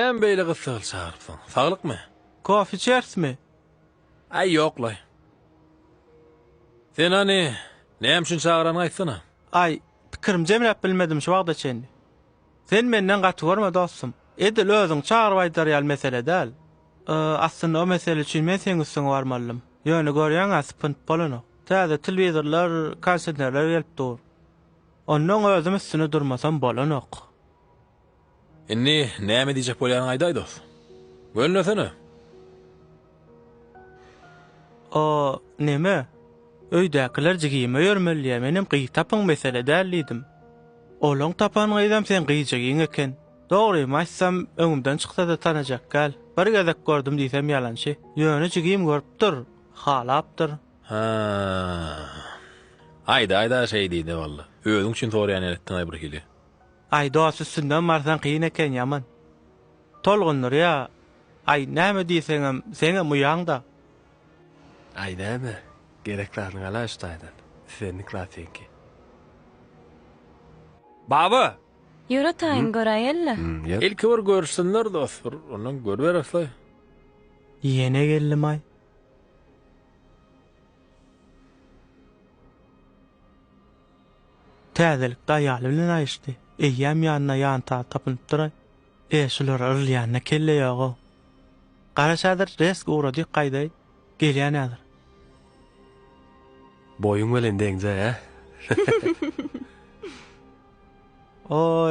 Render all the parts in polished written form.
Hem beýle gyssyl çağırpsyň. Saglykmy? Kofi içersmi? Ay yoklay. Sen hani näme üçin çağıran aýtsana. Ay, pikirim jemläp bilmedim şu wagda çendi. Sen menden gaty görme dostum. Edil özüň çağıryp aýdarýal mesele däl. Aslında o mesele üçin men seň üstüňe barmalym. Ýöne görýän aspynt bolany. Täze telewizorlar, konsertler gelip dur. Ondan özüm üstüne durmasam bolanok. Inni näme diýjek bolýan aýdaý dost. Gönlesene. O neme? Öýdäkiler jigime ýörmelýär. Menim gyýtapyň mesele dällidim. Olaň tapan gaýdam sen gyýjagyň eken. Dogry maýsam öňümden çyksa da tanajak gal. Bir gezek gördüm diýsem ýalançy. Ýöne jigim görüpdir, halapdyr. Ha. Ayda şey diýdi walla. Özüň üçin torýan etdiň aýbyr hili. Ay dost üstünden marsan kıyın eken yaman. Tolgundur ya. Ay näme diýseňem seňe muýaň da. Ay näme? Gereklerini ala üstaydan. Seni klasinki. Baba. Ýöre taýyn göräýälle. Ilki bir görüşsinler dost. Ondan görbereslay. Ýene geldim ay. Täzelik daýaly bilen aýşdy. Eýýäm ýanyna ýanta tapynyp duray. Şular ýanyna kelle ýogo. Garaşadyr resk uğrady gaýday. Gelýän ýadyr. Boyun bilen deňze ha?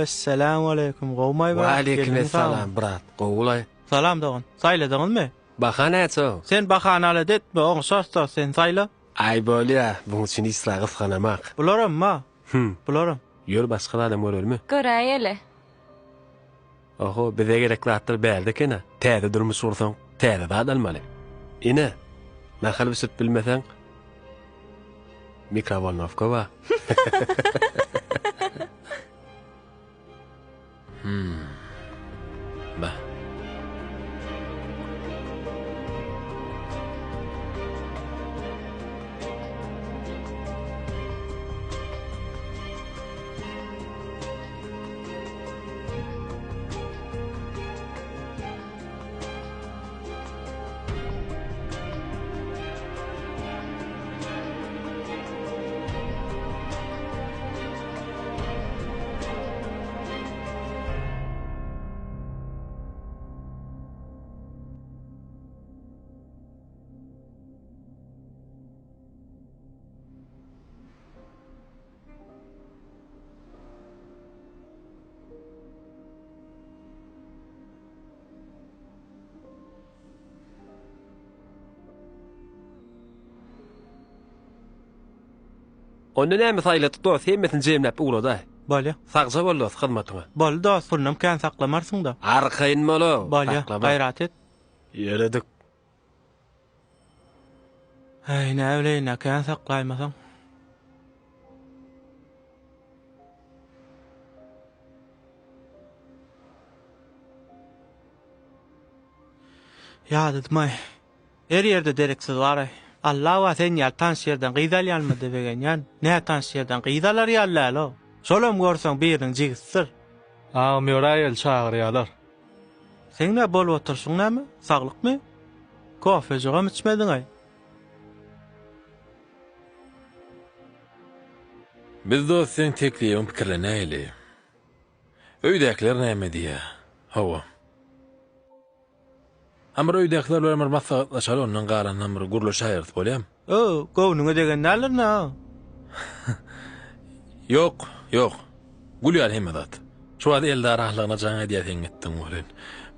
Assalamu alaykum. Gowmay Wa aleykumesselam brat. Gowlay. Salam dogyn. Saýladyňyzmy? Bahana etso. Sen bahanaly etme, oň şosta sen saýla. Ay bolýa, bu üçin islagı fanamak. Bularam ma. Bularam. Ýör başga adam görelmi? Göräýäle. Oho, bize gerekli atlar bälde kena. Täze durmuş ursaň, täze da almaly. Ine, nähal süt bilmeseň mikrovolnovka wa. Ba. Onda näme saýlatyp dost, hemmesin jemläp uglada. Bolýa. Sagja bolýar hyzmatyňa. Bol dost, bunam kan saklamarsың da. Arkayn molo. Bolýa, gaýrat et. Ýöredik. Ay, näme kan saklaýmasaň. Ya dedim her yerde dereksiz var. Allah wa sen ýal tanş ýerden gyýdalýanmy degen ýan. Näme tanş ýerden gyýdalar ýallalo. Şolam görsäň biriň jigitsir. Möraýel çağırýarlar. Sen näme bolup otursyň näme? Saglykmy? Kofe jogam içmediň ay. Biz dost sen tekliýeň pikirlenäýli. Öýdäkler näme diýär? Hawa. Amr öýdäkler bilen bir maslahatlaşar, ondan garandan bir gurlaşýar bolýam. Gownuňa degen näler na? Yok. Gulýar hemme zat. Şu wagt elde arahlygyna jaňa diýeň etdiň bolan.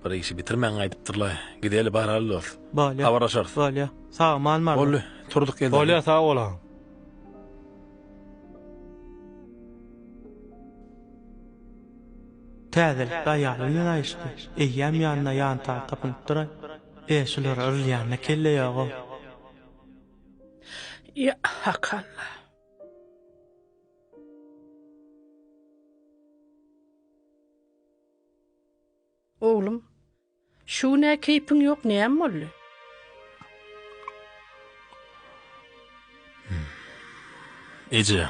Bir işi bitirmän aýdypdyrlar. Gideli barally dost. Bolýa. Habarlaşar. Bolýa. Sag mal. Bolly, turdyk geldi. Bolýa sag bolan. Täzelik daýaly bilen aýşdy. Eýýäm ýanyna ýanta tapynyp duray. Şular ýanyna kelle ýogo. Ya Hakan. Oğlum, şu ne keypin yok näme boldy? Ece.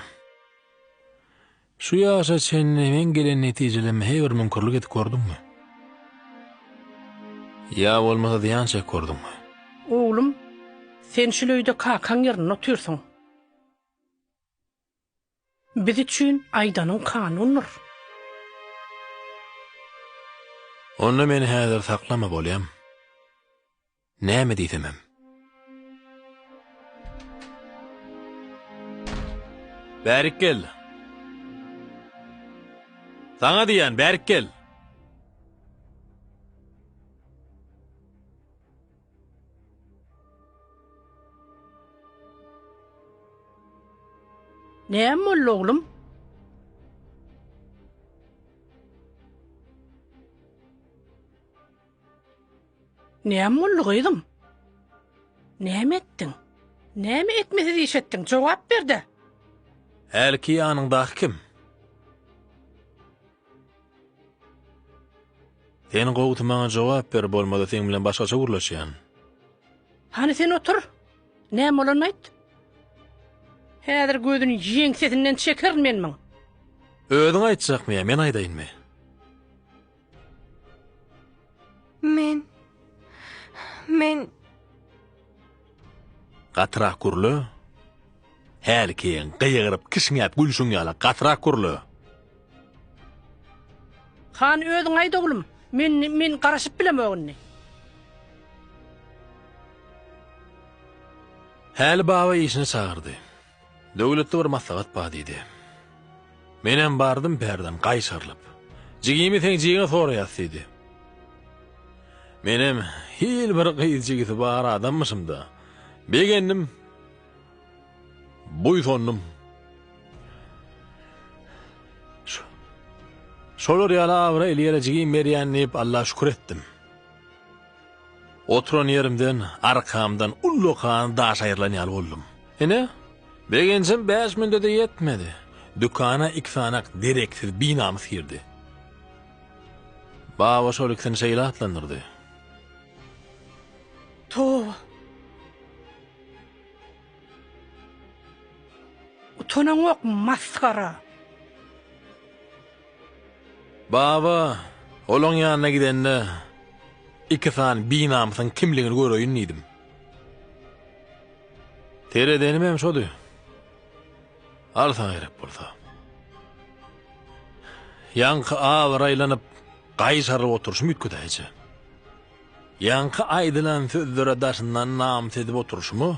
Şu yaşa çennemen gelen neticelenme her bir mümkünlük edip gördün mü? Ya bolmasa diýan çek gördüňmi? Oğlum, sen şu löýde kakan ýerine otursaň. Biz üçin aýdanyň kanunydyr. Onda meni häzir saklama bolýam. Näme diýsemem? Bärik gel. Sana diýen bärik gel. Näme bol oğlum? Näme boldy gyzym? Näme etdiň? Näme etmesi diýişetdiň? Jogap berdi. Elki ýanyndaky kim? Sen gowtmaňa jogap ber bolmada sen bilen başgaça gurlaşýan. Hani sen otur. Näme bolan aýt? Häzir gözüni ýeň sesinden çeker menmiň. Ödüň aýtjakmy, men aýdaýynmy? Men Gatyrak gurly. Herkeň gyýgyryp kişiňäp gülüşüň ýaly gatyrak gurly. Han özüň aýda oğlum. Men garaşyp bilemegini. Häli baba işini çağırdy. Döwletde bir maslahat bar diýdi. Menem bardym berden gaýşarlyp. Jigimi sen jigiňe soraýasdy. Menem hil bir gyýyz jigisi bar adammyşym-da. Begendim. Buýsondum. Şolar ýaly awra elýär jigim berýänip Allah şükür etdim. Oturan yerimden arkamdan ullukan daş aýrylan ýaly boldum. Ene? Begençim 5 minutda yetmedi. Dükana 2 sanak direksiz binamys girdi. Baba şol ikisini şeýle atlandyrdy. Towa. Utonaň ok maskara. Baba, olaň ýanyna gidende 2 san binamysyň kimligini göreýin diýdim. Teredenim hem şody. Alsan gerek bolsa. Yankı awraýlanyp gaýşaryp oturuşum ütgüdäýçi. Yankı aýdylan sözlere daşyndan nam sedip oturuşumu,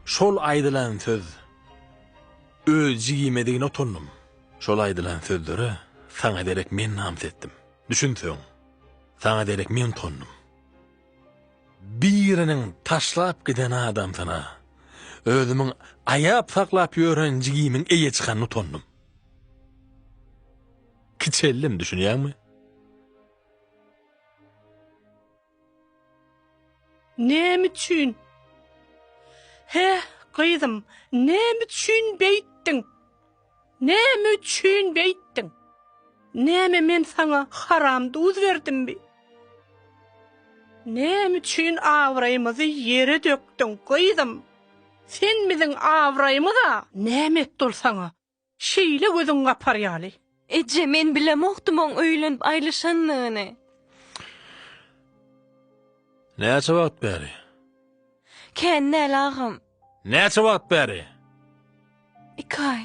şol aýdylan söz öz jigimediğine otonnum. Şol aýdylan sözlere sana derek men nam setdim. Düşünsöň, sana derek men tonnum. Birinin taşlap giden adam sana, özümün ayap saklap ýören jigimiň eýe çykanyny tonnum. Kiçellim düşünýärmi? Näme üçin? He, gyzym, näme üçin beýtdiň? Näme üçin beýtdiň? Näme men sana haram duz berdimbi? Näme üçin awraýymyzy ýere dökdiň, gyzym? Sen biziň awraýymyza näme etdir sana? Şeýle gözüň gaparýaly. Ece men bilemokdum oň öýlenip aýlaşanlygyny. Näçe wagt bäri? Kenne lagym. Näçe wagt bäri? 2 ay.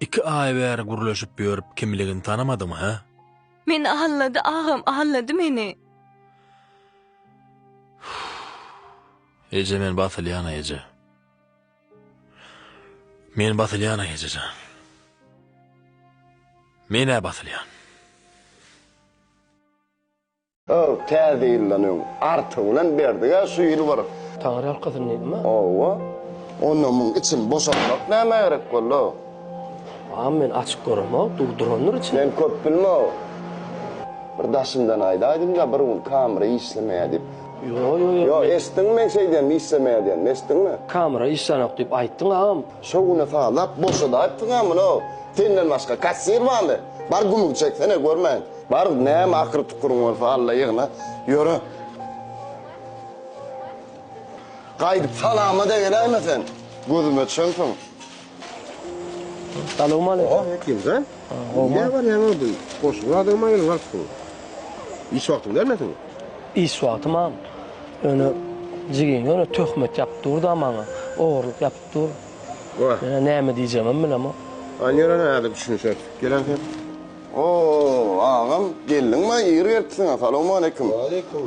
2 ay bäri gurlaşyp ýörüp kimligini tanamadym ha? Men ahallady agam, ahallady meni. Ece men batylyana ece. Men batylyana ece. Mene batylyan. Täze ýyllanyň artygylan berdiga suýuly bar. Taňry alkasyn näme? Owa. Onuň için boşalmak näme gerek boldy? Men açyk görmek, dugduranlar için. Men köp bilmem. Bir daşyndan aýdaýdym da bir kamera işlemeýär dip. Yo, esdiň men şeýden işlemeýär diýen, esdiňmi? Kamera işlenek dip aýtdyň agam. Şoňuny falap boşada aýtdyňam muno. Tenden başga kassir barmy? Bar gumuk çeksene görmän. Bar näme akyr tukuryň bolsa Allah ýygyna ýöre. Gaýdyp salama da geläýme sen. Gözüme çöňsün. Salam aleykum. Kimse? Ne var ya oldu? Boş adamı var. İş vaktin gelmesin mi? İş wagtym am. Öňe jigin öňe töhmet yapyp durdy amaňa. Ogurlyk yapyp durdy. Vah. Näme diýjemem bilemem. Anýara näde düşünýär? Gelen sen. Oo, ağam geldin mi? Yeri gelipsin. Assalamu alaikum. Aleyküm.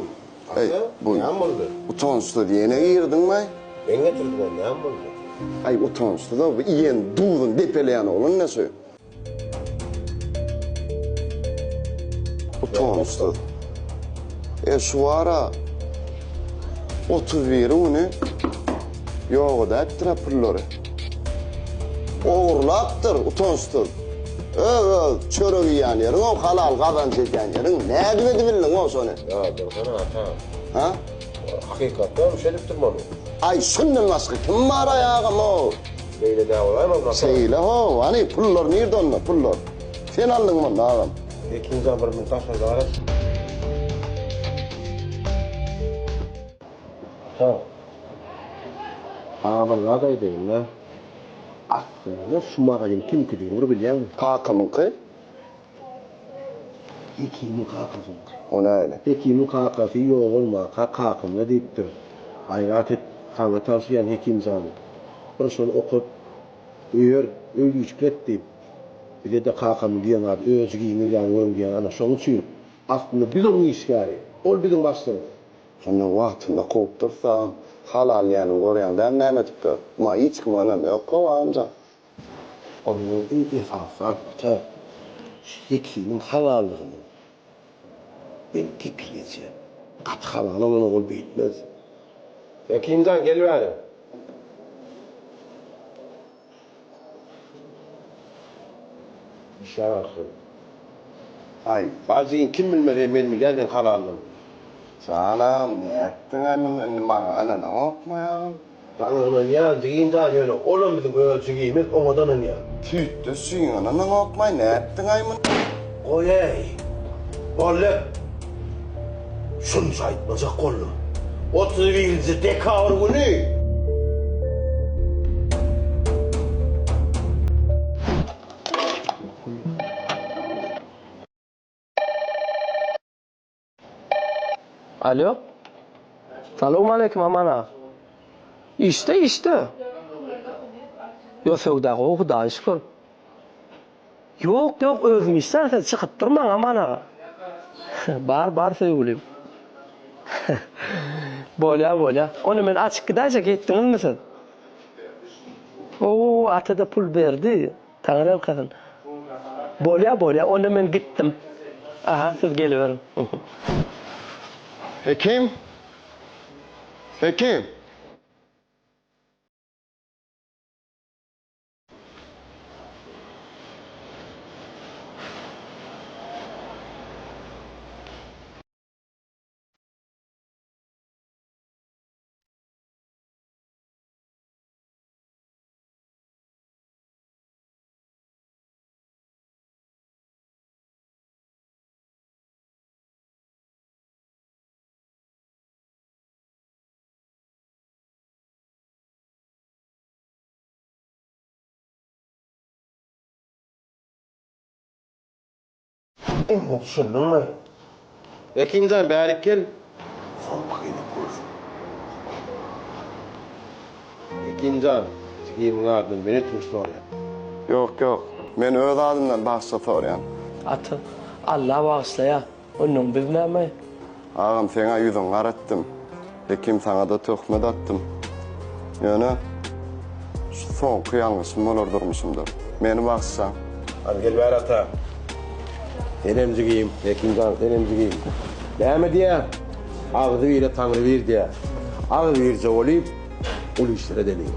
Hey, bu oldu? utançlı diyene girdin mi? Ben getirdim onu, ne oldu? Ay utançlı da bu iyen duğdun depeleyen oğlun ne söylüyor? Utançlı. Şu ara 31 onu yok da ettiler pulları. Oğurlattır utançlı. Evet, çörek yiyen yerin, o halal kazanç eden yerin. Ne edip edibildin o sonra? Ya dursana ata. Ha? Hakikaten şerif durmalı. Ay şundan başka kim var ayağım o? Böyle de olayım mı? Seyle ho, hani pullar nerede onlar pullar? Sen aldın mı ağam? İkinci bir müntaşa var. Ha. Ama ne diyeyim lan? Aslında şu mağazın kim kıdığını biliyor musun? Kakamın kı? Hekimin kakası. O ne öyle? Hekimin kakası yok olma. Kakım ne deyip dur. Hayat et, sana tavsiyen hekim zanı. Bir sonra okup, öyle içpet deyip. Bir de kakam diyen abi, özü giyini diyen ana şonu için. Aslında biz onun işgari. Ol bizim başlarımız. Onun vaktinde koptursam, halal yani koruyandan ne etiptir? Ma hiç kumanam yok o amca. Onun esası ta hekimin halallığını. Ben tikleyeceğim. Kat halalı onu ol bitmez. Hekimden geliverim. İşaretli. Ay, Bazı kim bilmedi benim gelden halallığım. sana ne ettin anın bana anana okma ya. Tanrı'nın ya zihinden öyle. Oğlum bizim ölçügüyümüz omadanın ya. Tüytte suyun anana okmay ne ettin ayımın? Oyey. Oğlum. Şunu saytmazak kollu. 31. dekabr günü. Alo. Salamu aleyküm amana. İşte. Yok sevdağı Hudağa şükür. Yok özüm istersen çıkıp durma amana. Bar sevgilim. Bolya. Onu men açık gidecek ettiniz mi sen? Oo atada pul verdi. Tanrım kadın. Bolya onu men gittim. Aha siz geliverin. Hekim? Hekim? Şunun mu? Ekincan bärik gel. Son bakayım koysun. Ekincan, sigimin ardın beni tutmuştu oraya. Yok. Men öz adımdan bahsa soruyan. Atı Allah bağışlaya. Onun bilmem. Ağam sana yüzün arattım. Hekim sana da töhmet attım. Yani son kıyanlısım olur durmuşumdur. Beni baksan. Hadi gel ver ata. Denemcigiyim, Ekincan, denemcigiyim. Näme diye? Ağzı ile Tanrı bir diye. Ağzı birce olayım, ulu işlere deneyim.